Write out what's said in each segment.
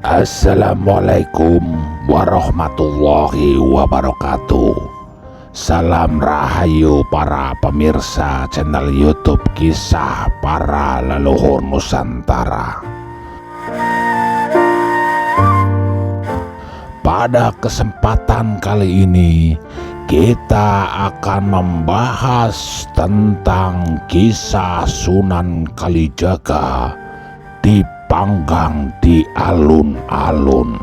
Assalamualaikum warahmatullahi wabarakatuh. Salam rahayu para pemirsa channel YouTube Kisah Para Leluhur Nusantara. Pada kesempatan kali ini kita akan membahas tentang kisah Sunan Kalijaga dipanggang di alun-alun.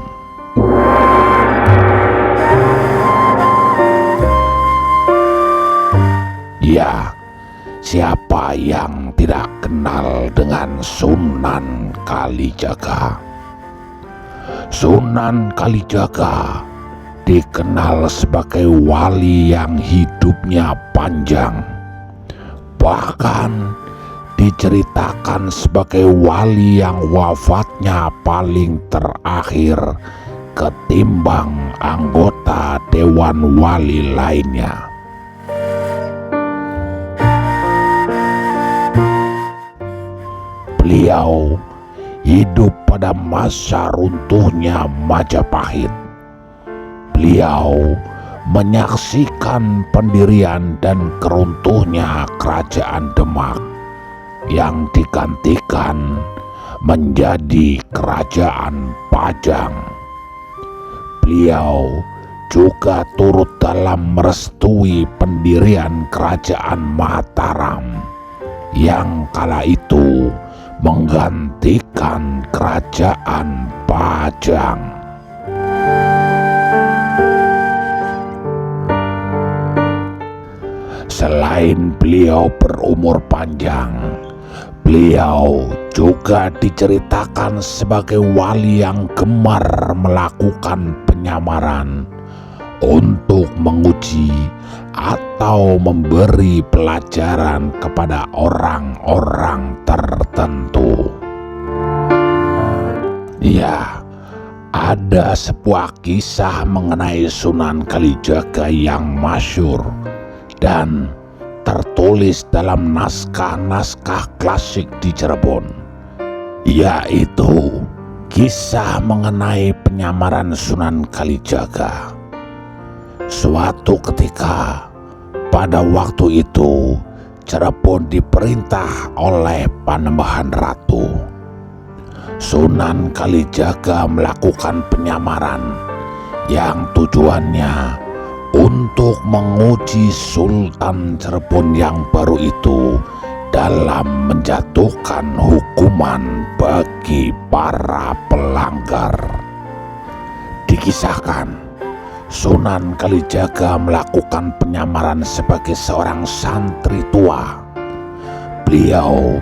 Ya, siapa yang tidak kenal dengan Sunan Kalijaga? Sunan Kalijaga dikenal sebagai wali yang hidupnya panjang, bahkan diceritakan sebagai wali yang wafatnya paling terakhir ketimbang anggota dewan wali lainnya. Beliau hidup pada masa runtuhnya Majapahit. Beliau menyaksikan pendirian dan keruntuhnya Kerajaan Demak yang digantikan menjadi Kerajaan Pajang. Beliau juga turut dalam merestui pendirian Kerajaan Mataram yang kala itu menggantikan Kerajaan Pajang. Selain beliau berumur panjang, beliau juga diceritakan sebagai wali yang gemar melakukan penyamaran untuk menguji atau memberi pelajaran kepada orang-orang tertentu. Ya, ada sebuah kisah mengenai Sunan Kalijaga yang masyhur dan tertulis dalam naskah-naskah klasik di Cirebon, yaitu kisah mengenai penyamaran Sunan Kalijaga. Suatu ketika, pada waktu itu Cirebon diperintah oleh Panembahan Ratu. Sunan Kalijaga melakukan penyamaran yang tujuannya untuk menguji Sultan Cirebon yang baru itu dalam menjatuhkan hukuman bagi para pelanggar. Dikisahkan Sunan Kalijaga melakukan penyamaran sebagai seorang santri tua. Beliau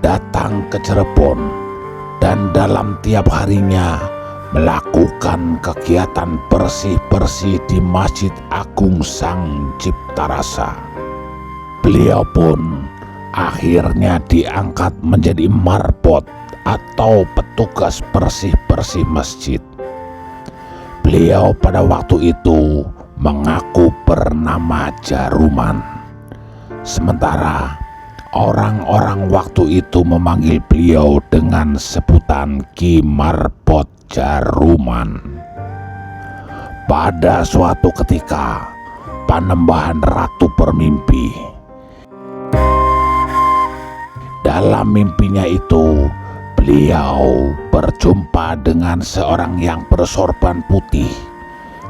datang ke Cirebon dan dalam tiap harinya melakukan kegiatan bersih-bersih di Masjid Agung Sang Ciptarasa. Beliau pun akhirnya diangkat menjadi marbot atau petugas bersih-bersih masjid. Beliau pada waktu itu mengaku bernama Jaruman. Sementara orang-orang waktu itu memanggil beliau dengan sebutan Ki Marbot Jaruman. Pada suatu ketika, Panembahan Ratu bermimpi. Dalam mimpinya itu, beliau berjumpa dengan seorang yang bersorban putih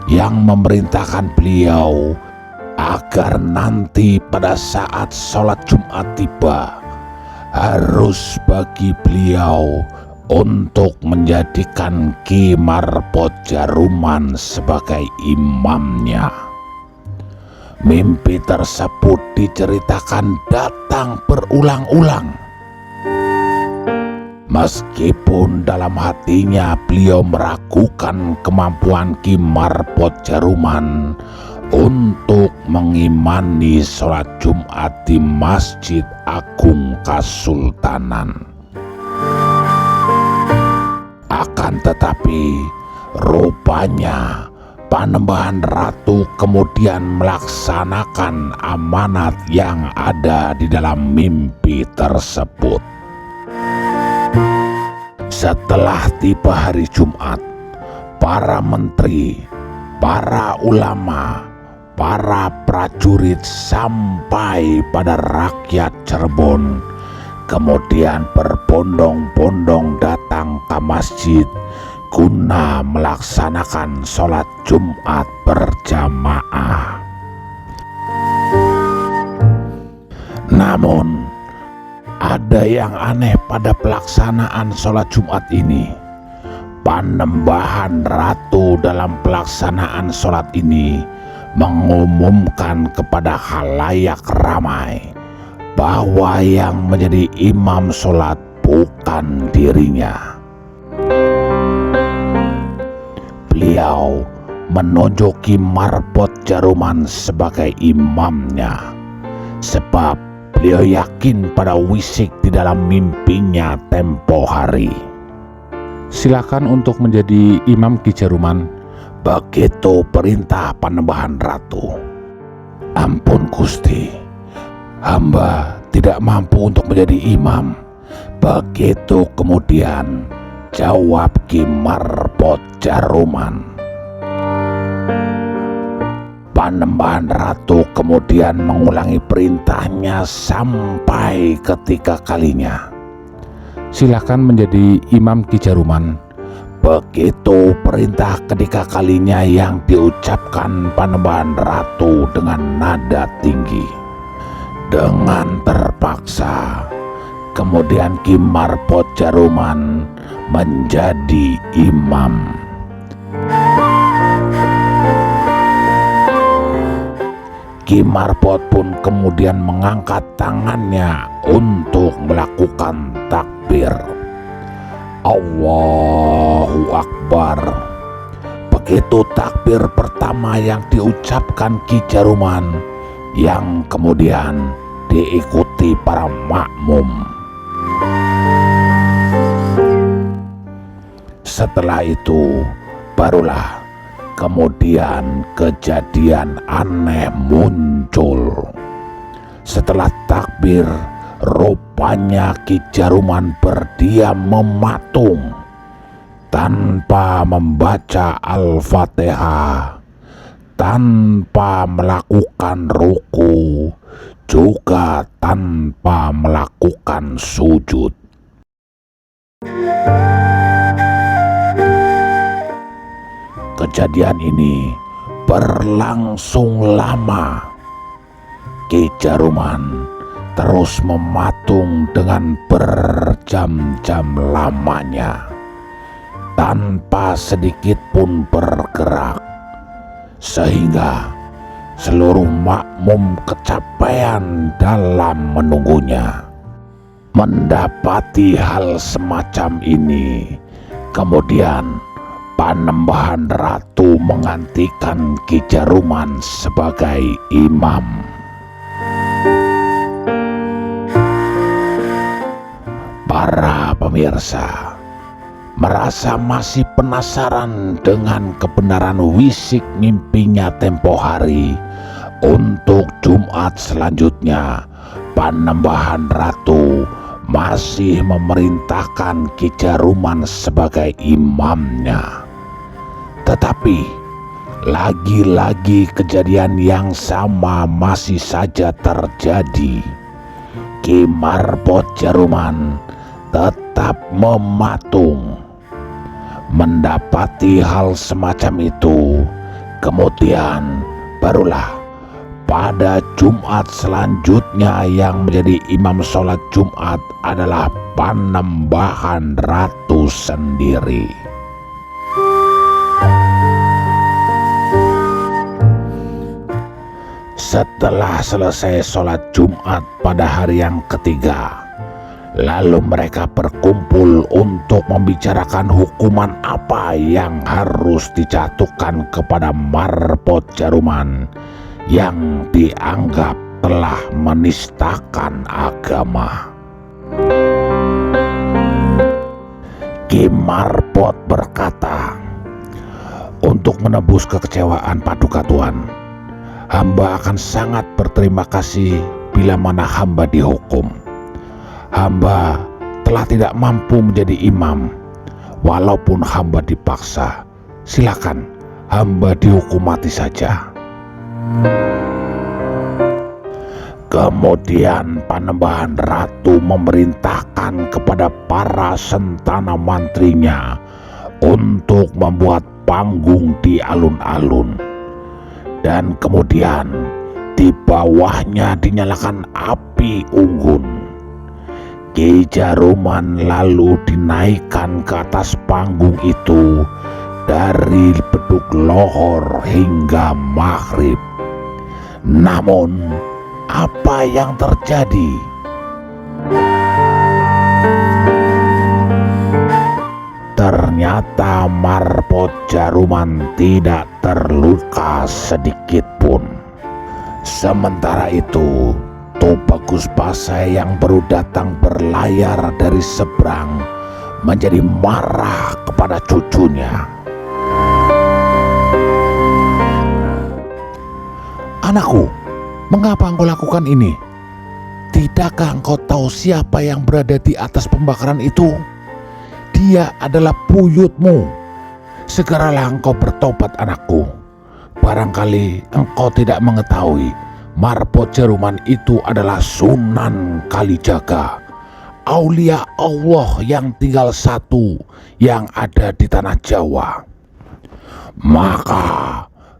yang memerintahkan beliau agar nanti pada saat sholat Jumat tiba harus bagi beliau untuk menjadikan Ki Marbot Jaruman sebagai imamnya. Mimpi tersebut diceritakan datang berulang-ulang. Meskipun dalam hatinya beliau meragukan kemampuan Ki Marbot Jaruman untuk mengimani sholat Jumat di Masjid Agung Kasultanan. Akan tetapi rupanya Panembahan Ratu kemudian melaksanakan amanat yang ada di dalam mimpi tersebut. Setelah tiba hari Jumat, para menteri, para ulama, para prajurit sampai pada rakyat Cirebon, kemudian berbondong-bondong datang ke masjid guna melaksanakan sholat Jumat berjamaah. Namun, ada yang aneh pada pelaksanaan sholat Jumat ini. Panembahan Ratu dalam pelaksanaan sholat ini mengumumkan kepada khalayak ramai bahwa yang menjadi imam sholat bukan dirinya. Beliau menunjuki Marbot Jaruman sebagai imamnya, sebab beliau yakin pada wisik di dalam mimpinya tempo hari. Silakan untuk menjadi imam Ki Jaruman. Begitu perintah Panembahan Ratu. Ampun Gusti, hamba tidak mampu untuk menjadi imam. Begitu kemudian jawab Ki Marbot Jaruman. Panembahan Ratu kemudian mengulangi perintahnya sampai ketiga kalinya. Silakan menjadi imam Ki Jaruman. Begitu perintah ketiga kalinya yang diucapkan Panembahan Ratu dengan nada tinggi. Dengan terpaksa, kemudian Ki Marbot Jaruman menjadi imam. Ki Marbot pun kemudian mengangkat tangannya untuk melakukan takbir. Allahu Akbar. Begitu takbir pertama yang diucapkan Ki Jaruman, yang kemudian diikuti para makmum. Setelah itu barulah kemudian kejadian aneh muncul. Setelah takbir, rupanya Ki Jaruman berdiam mematung tanpa membaca Al-Fatihah, tanpa melakukan ruku, juga tanpa melakukan sujud. Kejadian ini berlangsung lama. Ki Jaruman terus mematung dengan berjam-jam lamanya, tanpa sedikit pun bergerak, sehingga seluruh makmum kecapean dalam menunggunya. Mendapati hal semacam ini, kemudian Panembahan Ratu menggantikan Ki Jaruman sebagai imam. Para pemirsa merasa masih penasaran dengan kebenaran wisik mimpinya tempo hari. Untuk Jumat selanjutnya, Panembahan Ratu masih memerintahkan Ki Jaruman sebagai imamnya. Tetapi lagi-lagi kejadian yang sama masih saja terjadi. Ki Marbot Jaruman tetap mematung. Mendapati hal semacam itu, kemudian barulah pada Jumat selanjutnya yang menjadi imam sholat Jumat adalah Panembahan Ratu sendiri. Setelah selesai sholat Jumat pada hari yang ketiga, lalu mereka berkumpul untuk membicarakan hukuman apa yang harus dijatuhkan kepada Marbot Jaruman yang dianggap telah menistakan agama. Ki Marbot berkata, "Untuk menebus kekecewaan Paduka Tuan, hamba akan sangat berterima kasih bila mana hamba dihukum. Hamba telah tidak mampu menjadi imam, Walaupun hamba dipaksa, silakan hamba dihukum mati saja. Kemudian Panembahan Ratu memerintahkan kepada para sentana mantrinya untuk membuat panggung di alun-alun, dan kemudian di bawahnya dinyalakan api unggun. Ki Jaruman lalu dinaikkan ke atas panggung itu dari beduk lohor hingga maghrib. Namun apa yang terjadi? Ternyata Marpo Jaruman tidak terluka sedikit pun. Sementara itu, Tubagus Pasai yang baru datang berlayar dari seberang menjadi marah kepada cucunya. "Anakku, mengapa engkau lakukan ini? Tidakkah engkau tahu siapa yang berada di atas pembakaran itu? Dia adalah buyutmu. Segeralah engkau bertobat, anakku. Barangkali engkau tidak mengetahui, Marpo Jaruman itu adalah Sunan Kalijaga, aulia Allah yang tinggal satu yang ada di tanah Jawa." Maka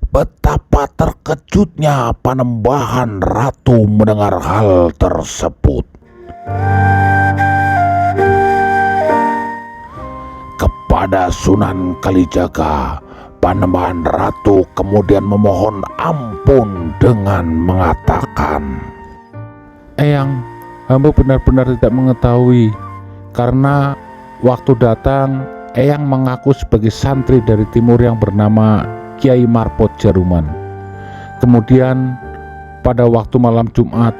betapa terkejutnya Panembahan Ratu mendengar hal tersebut. Kepada Sunan Kalijaga, Panembahan Ratu kemudian memohon ampun dengan mengatakan, "Eyang, hamba benar-benar tidak mengetahui, karena waktu datang Eyang mengaku sebagai santri dari timur yang bernama Kiai Marpo Jaruman. Kemudian pada waktu malam Jumat,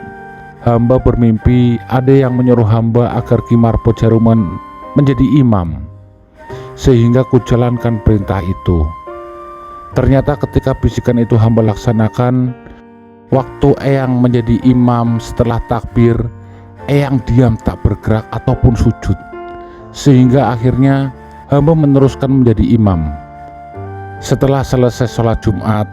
hamba bermimpi ada yang menyuruh hamba agar Ki Marpo Jaruman menjadi imam, sehingga kujalankan perintah itu. Ternyata ketika bisikan itu hamba laksanakan, waktu Eyang menjadi imam setelah takbir, Eyang diam tak bergerak ataupun sujud, sehingga akhirnya hamba meneruskan menjadi imam. Setelah selesai sholat Jumat,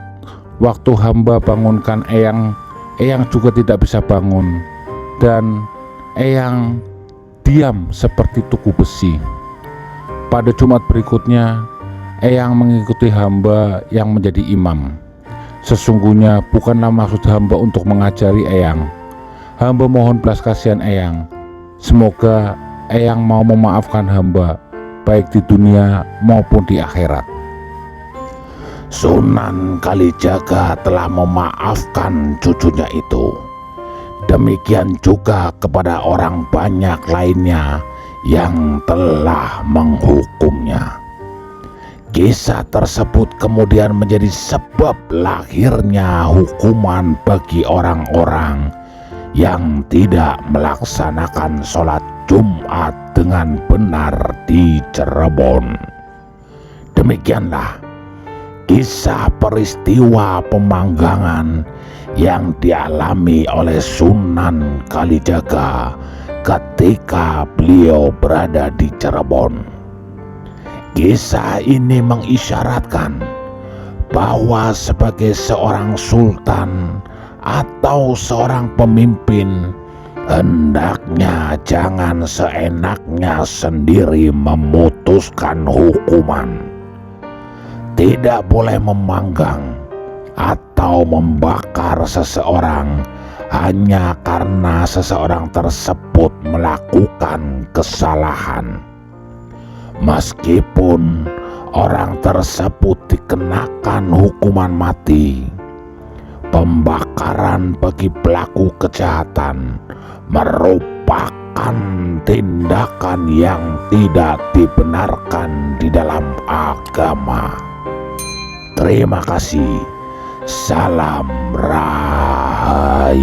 waktu hamba bangunkan Eyang, Eyang juga tidak bisa bangun, dan Eyang diam seperti tugu besi. Pada Jumat berikutnya, Eyang mengikuti hamba yang menjadi imam. Sesungguhnya bukanlah maksud hamba untuk mengajari Eyang. Hamba mohon belas kasihan Eyang. Semoga Eyang mau memaafkan hamba, baik di dunia maupun di akhirat." Sunan Kalijaga telah memaafkan cucunya itu. Demikian juga kepada orang banyak lainnya yang telah menghukumnya. Kisah tersebut kemudian menjadi sebab lahirnya hukuman bagi orang-orang yang tidak melaksanakan sholat Jumat dengan benar di Cirebon. Demikianlah kisah peristiwa pemanggangan yang dialami oleh Sunan Kalijaga ketika beliau berada di Cirebon. Kisah ini mengisyaratkan bahwa sebagai seorang sultan atau seorang pemimpin, hendaknya jangan seenaknya sendiri memutuskan hukuman. Tidak boleh memanggang atau membakar seseorang hanya karena seseorang tersebut melakukan kesalahan. Meskipun orang tersebut dikenakan hukuman mati, pembakaran bagi pelaku kejahatan merupakan tindakan yang tidak dibenarkan di dalam agama. Terima kasih. Salam Rahayu.